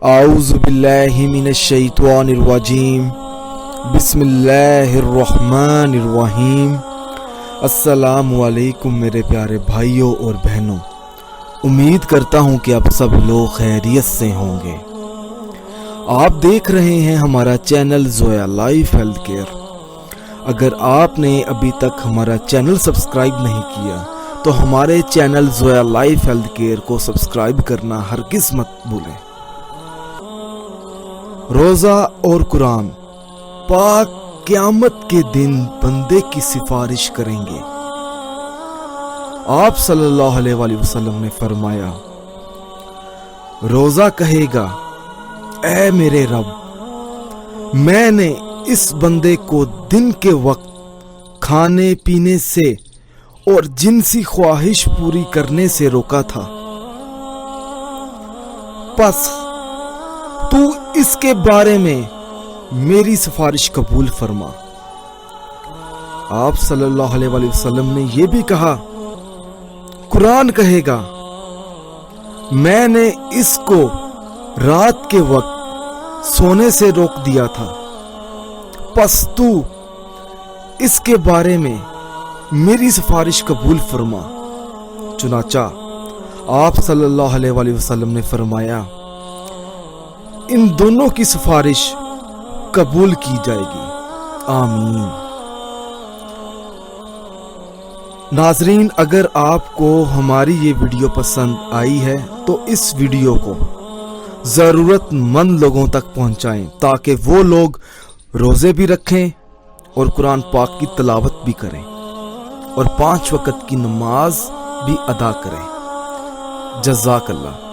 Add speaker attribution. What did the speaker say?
Speaker 1: اعوذ باللہ من الشیطان الرجیم بسم اللہ الرحمن الرحیم۔ السلام علیکم میرے پیارے بھائیوں اور بہنوں، امید کرتا ہوں کہ آپ سب لوگ خیریت سے ہوں گے۔ آپ دیکھ رہے ہیں ہمارا channel Zoya life health care. اگر آپ نے ابھی تک ہمارا چینل سبسکرائب نہیں کیا تو ہمارے channel Zoya life health care کو سبسکرائب کرنا ہرگز مت بھولیں۔ روزہ اور قرآن پاک قیامت کے دن بندے کی سفارش کریں گے۔ آپ صلی اللہ علیہ وآلہ وسلم نے فرمایا، روزہ کہے گا، اے میرے رب، میں نے اس بندے کو دن کے وقت کھانے پینے سے اور جنسی خواہش پوری کرنے سے روکا تھا، پس تو اس کے بارے میں میری سفارش قبول فرما۔ آپ صلی اللہ علیہ وآلہ وسلم نے یہ بھی کہا، قرآن کہے گا، میں نے اس کو رات کے وقت سونے سے روک دیا تھا، پس تو اس کے بارے میں میری سفارش قبول فرما۔ چنانچہ آپ صلی اللہ علیہ وآلہ وسلم نے فرمایا، ان دونوں کی سفارش قبول کی جائے گی، آمین۔ ناظرین، اگر آپ کو ہماری یہ ویڈیو پسند آئی ہے تو اس ویڈیو کو ضرورت مند لوگوں تک پہنچائیں تاکہ وہ لوگ روزے بھی رکھیں اور قرآن پاک کی تلاوت بھی کریں اور 5 وقت کی نماز بھی ادا کریں۔ جزاک اللہ۔